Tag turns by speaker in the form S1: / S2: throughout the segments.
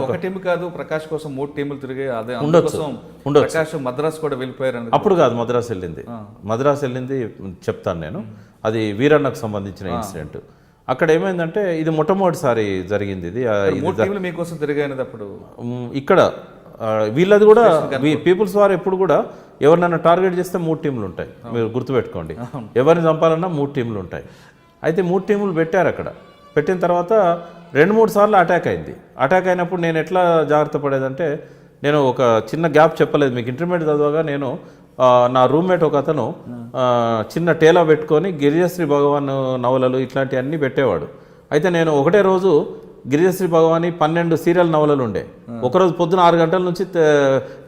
S1: ఒక టీం కాదు, ప్రకాష్ కోసం 3 టీములు తిరిగాయి. అదే అందుకోసం ప్రకాష్ మద్రాస్ కూడా వెళ్ళిపోయారు.
S2: అప్పుడు కాదు, మద్రాసు వెళ్ళింది చెప్తాను నేను. అది వీరన్నకు సంబంధించిన ఇన్సిడెంట్. అక్కడ ఏమైందంటే ఇది మొట్టమొదటిసారి జరిగింది. ఇది
S1: 3 టీంలు మీకోసం తిరిగాయినది అప్పుడు.
S2: ఇక్కడ వీళ్ళది కూడా పీపుల్స్ వారు ఎప్పుడు కూడా ఎవరినైనా టార్గెట్ చేస్తే 3 టీంలు ఉంటాయి. మీరు గుర్తుపెట్టుకోండి, ఎవరిని చంపాలన్నా 3 టీంలు ఉంటాయి. అయితే 3 టీములు పెట్టారు. అక్కడ పెట్టిన తర్వాత 2-3 సార్లు అటాక్ అయింది. అటాక్ అయినప్పుడు నేను ఎట్లా జాగ్రత్త పడేదంటే, నేను ఒక చిన్న గ్యాప్ చెప్పలేదు మీకు. ఇంటర్మీడియట్ చదవగా నేను నా రూమ్మేట్ ఒక అతను చిన్న టేలా పెట్టుకొని గిరిజశ్రీ భగవాన్ నవలలు ఇట్లాంటివన్నీ పెట్టేవాడు. అయితే నేను ఒకటే రోజు గిరిజశ్రీ భగవాని 12 సీరియల్ నవలలు ఉండే. ఒకరోజు పొద్దున 6 గంటల నుంచి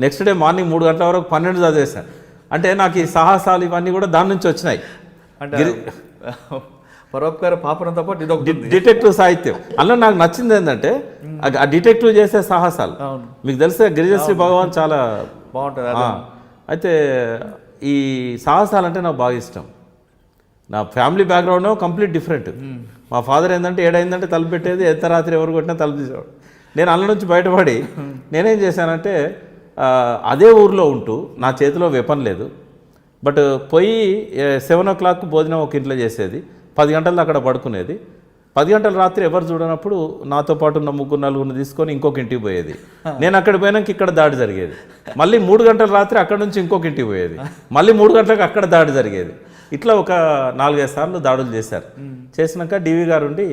S2: నెక్స్ట్ డే మార్నింగ్ 3 గంటల వరకు 12 చదివేశాను. అంటే నాకు ఈ సాహసాలు ఇవన్నీ కూడా దాని నుంచి వచ్చినాయి.
S1: అంటే పరోపకార పాపనంతో పాటు ఇది ఒక
S2: డిటెక్టివ్ సాహిత్యం. అలా నాకు నచ్చింది ఏంటంటే ఆ డిటెక్టివ్ చేసే సాహసాలు. మీకు తెలిసే గిరిజశ్రీ భగవాన్ చాలా
S1: బాగుంటుంది.
S2: అయితే ఈ సాహసాలు అంటే నాకు బాగా ఇష్టం. నా ఫ్యామిలీ బ్యాక్గ్రౌండ్ కంప్లీట్ డిఫరెంట్. మా ఫాదర్ ఏంటంటే 7 అయిందంటే తలుపు పెట్టేది, ఎంత రాత్రి ఎవరు కొట్టినా తలుపు తీసేవాడు. నేను అల్ల నుంచి బయటపడి నేనేం చేశానంటే అదే ఊర్లో ఉంటూ నా చేతిలో వెపన్ లేదు, బట్ పోయి 7 o'clock భోజనం ఒక ఇంట్లో చేసేది, 10 గంటలు అక్కడ పడుకునేది. 10 గంటల రాత్రి ఎవరు చూడనప్పుడు నాతో పాటు ఉన్న 3-4 తీసుకొని ఇంకొక ఇంటికి పోయేది. నేను అక్కడ పోయినాక ఇక్కడ దాడి జరిగేది. మళ్ళీ 3 గంటల రాత్రి అక్కడ నుంచి ఇంకొక ఇంటికి పోయేది. మళ్ళీ 3 గంటలకు అక్కడ దాడి జరిగేది. ఇట్లా ఒక 4-5 సార్లు దాడులు చేశారు. చేసినాక డివి గారు ఉండి,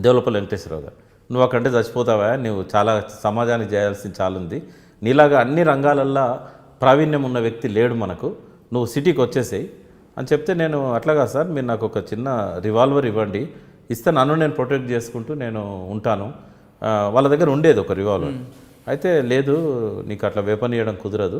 S2: దేవులపల్లి వెంకటేశ్వరరావు గారు, నువ్వు అక్కడంటే చచ్చిపోతావా, నువ్వు చాలా సమాజానికి చేయాల్సింది చాలా ఉంది, నీలాగా అన్ని రంగాలల్లో ప్రావీణ్యం ఉన్న వ్యక్తి లేడు మనకు, నువ్వు సిటీకి వచ్చేసేయి అని చెప్తే, నేను అట్లాగా సార్ మీరు నాకు ఒక చిన్న రివాల్వర్ ఇవ్వండి, ఇస్తే నన్ను నేను ప్రొటెక్ట్ చేసుకుంటూ నేను ఉంటాను. వాళ్ళ దగ్గర ఉండేది ఒక రివాల్వర్. అయితే లేదు, నీకు అట్లా వెపన్ ఇవ్వడం కుదరదు,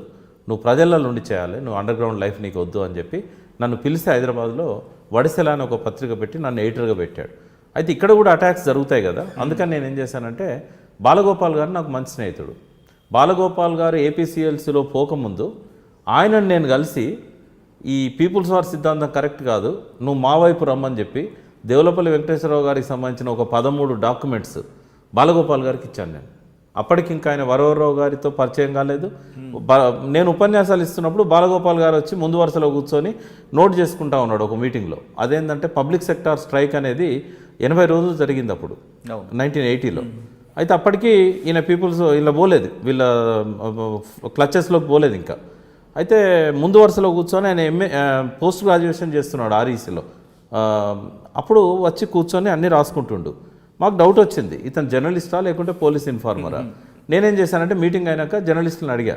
S2: నువ్వు ప్రజల్లో ఉండి చేయాలి, నువ్వు అండర్ గ్రౌండ్ లైఫ్ నీకు వద్దు అని చెప్పి నన్ను పిలిచి హైదరాబాద్లో వడిసెల అని ఒక పత్రిక పెట్టి నన్ను ఎడిటర్గా పెట్టాడు. అయితే ఇక్కడ కూడా అటాక్స్ జరుగుతాయి కదా, అందుకని నేను ఏం చేశానంటే, బాలగోపాల్ గారు నాకు మంచి స్నేహితుడు. బాలగోపాల్ గారు ఏపీసీఎల్సీలో పోకముందు ఆయనను నేను కలిసి, ఈ పీపుల్స్ వార్ సిద్ధాంతం కరెక్ట్ కాదు, నువ్వు మా వైపు రమ్మని చెప్పి దేవులపల్లి వెంకటేశ్వరరావు గారికి సంబంధించిన ఒక 13 డాక్యుమెంట్స్ బాలగోపాల్ గారికి ఇచ్చాను నేను. అప్పటికి ఇంకా ఆయన వరవరరావు గారితో పరిచయం కాలేదు. నేను ఉపన్యాసాలు ఇస్తున్నప్పుడు బాలగోపాల్ గారు వచ్చి ముందు వరుసలో కూర్చొని నోట్ చేసుకుంటా ఉన్నాడు ఒక మీటింగ్లో. అదేంటంటే పబ్లిక్ సెక్టార్ స్ట్రైక్ అనేది 80 రోజులు జరిగింది అప్పుడు 1980లో. అయితే అప్పటికి ఈయన పీపుల్స్ ఇలా పోలేదు, వీళ్ళ క్లచెస్లోకి పోలేదు ఇంకా. అయితే ముందు వరుసలో కూర్చొని ఆయన పోస్ట్ గ్రాడ్యుయేషన్ చేస్తున్నాడు ఆర్ఈసీలో. అప్పుడు వచ్చి కూర్చొని అన్నీ రాసుకుంటుండు. మాకు డౌట్ వచ్చింది, ఇతను జర్నలిస్టా లేకుంటే పోలీస్ ఇన్ఫార్మరా. నేనేం చేశానంటే మీటింగ్ అయినాక జర్నలిస్టులను అడిగా,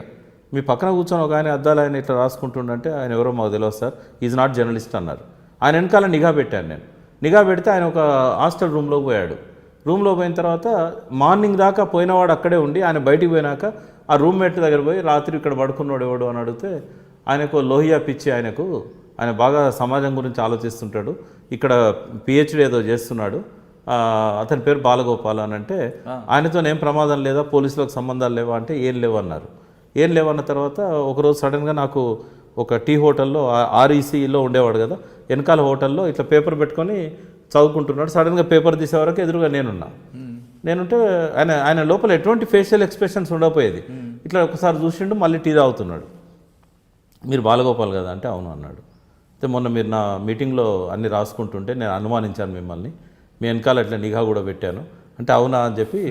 S2: మీ పక్కన కూర్చొని ఒక ఆయన అద్దాలు ఆయన ఇట్లా రాసుకుంటుండంటే ఆయన ఎవరో మాకు తెలియదు సార్, ఈజ్ నాట్ జర్నలిస్ట్ అన్నారు. ఆయన వెనకాల నిఘా పెట్టాను నేను. నిఘా పెడితే ఆయన ఒక హాస్టల్ రూమ్లోకి పోయాడు. రూమ్లో పోయిన తర్వాత మార్నింగ్ దాకా పోయినవాడు అక్కడే ఉండి, ఆయన బయటికి పోయినాక ఆ రూమ్మేట్ దగ్గర పోయి రాత్రి ఇక్కడ పడుకున్నాడు ఎవడు అని అడిగితే, ఆయనకు లోహియా పిచ్చి, ఆయన బాగా సమాజం గురించి ఆలోచిస్తుంటాడు, ఇక్కడ పిహెచ్డీ ఏదో చేస్తున్నాడు, అతని పేరు బాలగోపాల్ అని అంటే, ఆయనతో ఏం ప్రమాదం లేదా, పోలీసులకు సంబంధాలు లేవా అంటే ఏం లేవన్నారు. ఏం లేవన్న తర్వాత ఒకరోజు సడన్గా నాకు ఒక టీ హోటల్లో, ఆర్ఈసీలో ఉండేవాడు కదా, వెనకాల హోటల్లో ఇట్లా పేపర్ పెట్టుకొని చదువుకుంటున్నాడు. సడన్గా పేపర్ తీసే వరకు ఎదురుగా నేనుంటే ఆయన లోపల ఎటువంటి ఫేషియల్ ఎక్స్ప్రెషన్స్ ఉండకపోయేది. ఇట్లా ఒకసారి చూసిండు, మళ్ళీ టీ తాగుతున్నాడు. మీరు బాలగోపాల్ కదా అంటే అవును అన్నాడు. అయితే మొన్న మీరు నా మీటింగ్లో అన్నీ రాసుకుంటుంటే నేను అనుమానించాను మిమ్మల్ని, మీ వెనకాల అట్లా నిఘా కూడా పెట్టాను అంటే అవునా అని చెప్పి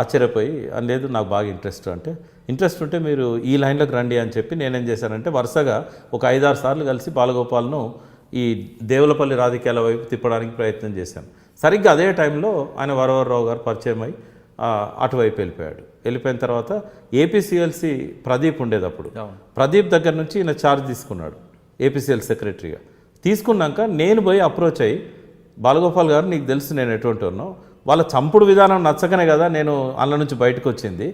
S2: ఆశ్చర్యపోయి, లేదు నాకు బాగా ఇంట్రెస్ట్ ఉంటే మీరు ఈ లైన్లోకి రండి అని చెప్పి నేనేం చేశానంటే వరుసగా ఒక 5-6 సార్లు కలిసి బాలగోపాల్ను ఈ దేవులపల్లి రాజకీయాల వైపు తిప్పడానికి ప్రయత్నం చేశాను. సరిగ్గా అదే టైంలో ఆయన వరవరరావు గారు పరిచయం అయి అటువైపు వెళ్ళిపోయిన తర్వాత ఏపీసీఎల్సీ ప్రదీప్ ఉండేటప్పుడు ప్రదీప్ దగ్గర నుంచి ఈయన ఛార్జ్ తీసుకున్నాడు ఏపీసీఎల్ సెక్రటరీగా. తీసుకున్నాక నేను పోయి అప్రోచ్ అయ్యి, బాలగోపాల్ గారు నీకు తెలుసు నేను ఎటువంటి ఉన్నావు, వాళ్ళ చంపుడు విధానం నచ్చకనే కదా నేను అందులో నుంచి బయటకు వచ్చింది,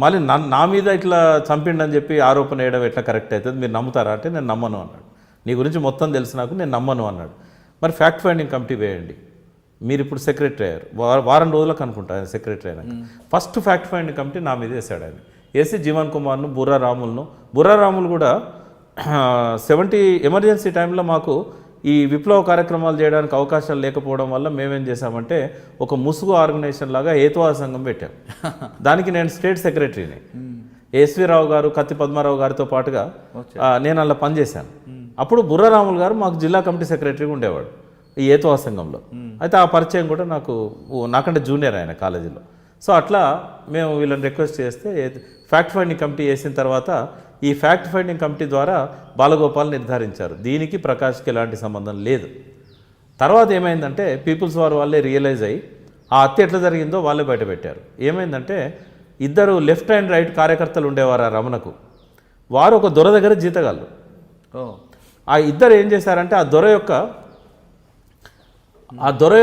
S2: మళ్ళీ నా మీద ఇట్లా చంపిండని చెప్పి ఆరోపణ వేయడం ఎట్లా కరెక్ట్ అవుతుంది, మీరు నమ్ముతారా అంటే నేను నమ్మను అన్నాడు. నీ గురించి మొత్తం తెలుసు నాకు, నేను నమ్మను అన్నాడు. మరి ఫ్యాక్ట్ ఫైండింగ్ కమిటీ వేయండి, మీరు ఇప్పుడు సెక్రటరీ అయ్యారు, వారం రోజులకు అనుకుంటా ఆయన సెక్రటరీ అయినాక. ఫస్ట్ ఫ్యాక్ట్ ఫైండింగ్ కమిటీ నా మీద వేసాడు ఆయన. వేసి జీవన్ కుమార్ను, బుర్రా రాములు కూడా 70 ఎమర్జెన్సీ టైంలో మాకు ఈ విప్లవ కార్యక్రమాలు చేయడానికి అవకాశాలు లేకపోవడం వల్ల మేమేం చేశామంటే ఒక ముసుగు ఆర్గనైజేషన్ లాగా హేతువాద సంఘం పెట్టాం. దానికి నేను స్టేట్ సెక్రటరీని. ఎస్వి రావు గారు, కత్తి పద్మారావు గారితో పాటుగా నేను అలా పనిచేశాను. అప్పుడు బుర్రారాములు గారు మాకు జిల్లా కమిటీ సెక్రటరీగా ఉండేవాడు ఈ హేతువాద సంఘంలో. అయితే ఆ పరిచయం కూడా నాకంటే జూనియర్ ఆయన కాలేజీలో. సో అట్లా మేము వీళ్ళని రిక్వెస్ట్ చేస్తే ఫ్యాక్ట్ ఫైండింగ్ కమిటీ వేసిన తర్వాత ఈ ఫ్యాక్ట్ ఫైండింగ్ కమిటీ ద్వారా బాలగోపాల్ నిర్ధారించారు దీనికి ప్రకాష్కి ఎలాంటి సంబంధం లేదు. తర్వాత ఏమైందంటే పీపుల్స్ వార్ వాళ్ళే రియలైజ్ అయ్యి ఆ హత్య ఎట్లా జరిగిందో వాళ్ళే బయటపెట్టారు. ఏమైందంటే ఇద్దరు లెఫ్ట్ అండ్ రైట్ కార్యకర్తలు ఉండేవారు ఆ రమణకు. వారు ఒక దొర దగ్గర జీతగాళ్ళు. ఆ ఇద్దరు ఏం చేశారంటే ఆ దొర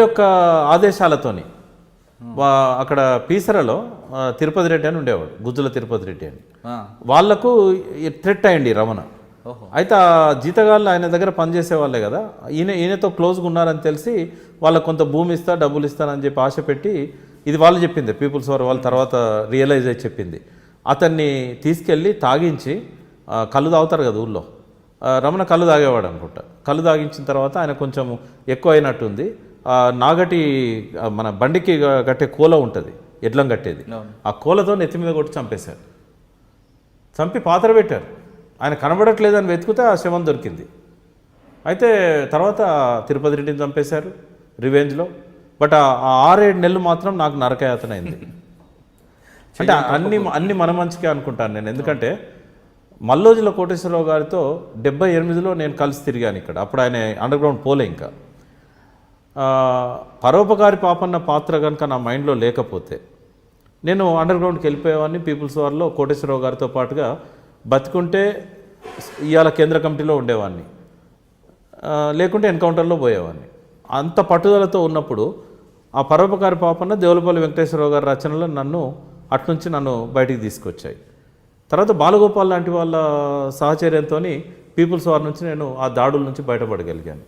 S2: యొక్క ఆదేశాలతోని అక్కడ పీసరలో తిరుపతి రెడ్డి అని ఉండేవాడు, గుజ్జుల తిరుపతి రెడ్డి అని. వాళ్లకు థ్రెట్ అయ్యండి రమణ. అయితే ఆ జీతగాళ్ళు ఆయన దగ్గర పనిచేసే వాళ్ళే కదా, ఈయనతో క్లోజ్గా ఉన్నారని తెలిసి వాళ్ళకు కొంత భూమి ఇస్తా, డబ్బులు ఇస్తానని చెప్పి ఆశ పెట్టి, ఇది వాళ్ళు చెప్పింది, పీపుల్స్ వారు వాళ్ళ తర్వాత రియలైజ్ అయ్యి చెప్పింది. అతన్ని తీసుకెళ్ళి తాగించి, కళ్ళు తాగుతారు కదా ఊళ్ళో, రమణ కళ్ళు తాగేవాడు అనుకుంటా. కళ్ళు తాగించిన తర్వాత ఆయన కొంచెం ఎక్కువ అయినట్టుంది. నాగటి మన బండికి కట్టే కోల ఉంటుంది, ఎడ్లం కట్టేది, ఆ కోలతో నెత్తి మీద కొట్టి చంపేశారు. చంపి పాత్ర పెట్టారు. ఆయన కనబడట్లేదని వెతుకుతే ఆ శవం దొరికింది. అయితే తర్వాత తిరుపతి రెడ్డిని చంపేశారు రివెంజ్లో. బట్ ఆ 6-7 నెలలు మాత్రం నాకు నరకయాతన అయింది. అంటే అన్ని మన మంచికే అనుకుంటాను నేను. ఎందుకంటే మల్లోజుల కోటేశ్వరరావు గారితో 78లో నేను కలిసి తిరిగాను ఇక్కడ. అప్పుడు ఆయన అండర్ గ్రౌండ్ పోలే. ఇంకా పరోపకారి పాపన్న పాత్ర కనుక నా మైండ్లో లేకపోతే నేను అండర్ గ్రౌండ్కి వెళ్ళిపోయేవాడిని. పీపుల్స్ వార్లో కోటేశ్వరరావు గారితో పాటుగా బతికుంటే ఇవాళ కేంద్ర కమిటీలో ఉండేవాడిని, లేకుంటే ఎన్కౌంటర్లో పోయేవాడిని. అంత పట్టుదలతో ఉన్నప్పుడు ఆ పరోపకారి పాపన్న దేవులపల్లి వెంకటేశ్వరరావు గారి రచనలు అట్నుంచి నన్ను బయటికి తీసుకొచ్చాయి. తర్వాత బాలగోపాల్ లాంటి వాళ్ళ సహచర్యంతో పీపుల్స్ వార్ నుంచి నేను ఆ దాడుల నుంచి బయటపడగలిగాను.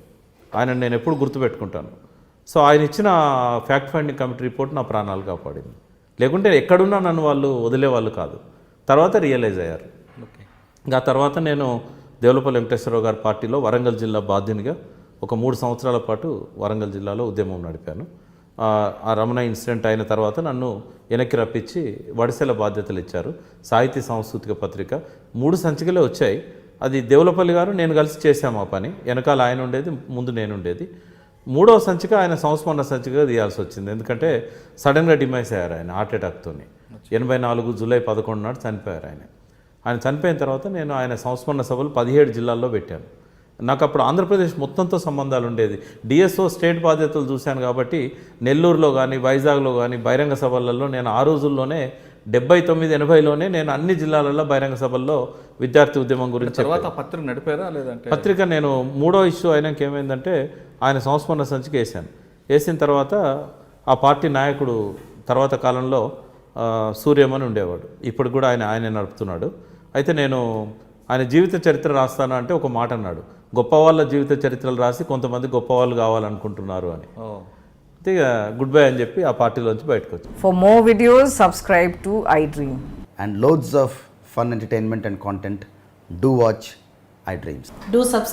S2: ఆయన నేను ఎప్పుడు గుర్తుపెట్టుకుంటాను. సో ఆయన ఇచ్చిన ఫ్యాక్ట్ ఫైండింగ్ కమిటీ రిపోర్ట్ నా ప్రాణాలు కాపాడింది. లేకుంటే ఎక్కడున్నా నన్ను వాళ్ళు వదిలేవాళ్ళు కాదు. తర్వాత రియలైజ్ అయ్యారు. ఇంకా తర్వాత నేను దేవులపల్లి వెంకటేశ్వరరావు గారి పార్టీలో వరంగల్ జిల్లా బాధ్యునిగా ఒక 3 సంవత్సరాల పాటు వరంగల్ జిల్లాలో ఉద్యమం నడిపాను. ఆ రమణ ఇన్సిడెంట్ అయిన తర్వాత నన్ను వెనక్కి రప్పించి వడిసెల బాధ్యతలు ఇచ్చారు. సాహిత్య సాంస్కృతిక పత్రిక 3 సంచికలే వచ్చాయి. అది దేవులపల్లి గారు నేను కలిసి చేశాము ఆ పని. వెనకాల ఆయన ఉండేది, ముందు నేను ఉండేది. 3వ సంచిక ఆయన సంస్మరణ సంచికగా తీయాల్సి వచ్చింది. ఎందుకంటే సడన్గా డిమైస్ అయ్యారు ఆయన హార్ట్ అటాక్తో. 84 జూలై 11 నాడు చనిపోయారు ఆయన. ఆయన చనిపోయిన తర్వాత నేను ఆయన సంస్మరణ సభలు 17 జిల్లాల్లో పెట్టాను. నాకు అప్పుడు ఆంధ్రప్రదేశ్ మొత్తంతో సంబంధాలు ఉండేది. డిఎస్ఓ స్టేట్ బాధ్యతలు చూశాను కాబట్టి నెల్లూరులో కానీ వైజాగ్లో కానీ బహిరంగ సభలలో నేను ఆ రోజుల్లోనే 79-80లోనే నేను అన్ని జిల్లాలలో బహిరంగ సభల్లో విద్యార్థి ఉద్యమం గురించి
S1: తర్వాత పత్రిక నడిపారా లేదంటే?
S2: పత్రిక నేను 3వ ఇష్యూ అయినాక ఏమైందంటే ఆయన సంస్మరణ సంచిక వేసాను. వేసిన తర్వాత ఆ పార్టీ నాయకుడు తర్వాత కాలంలో సూర్యమని ఉండేవాడు, ఇప్పుడు కూడా ఆయనే నడుపుతున్నాడు. అయితే నేను ఆయన జీవిత చరిత్ర రాస్తాను అంటే ఒక మాట అన్నాడు, గొప్ప వాళ్ళ జీవిత చరిత్రలు రాసి కొంతమంది గొప్ప వాళ్ళు కావాలనుకుంటున్నారు అని. ఇక గుడ్ బై అని చెప్పి ఆ పార్టీలోంచి బయటకు వచ్చి.
S3: For more videos, subscribe to iDream.
S4: And loads of fun entertainment and content, do watch iDreams.
S5: Do subscribe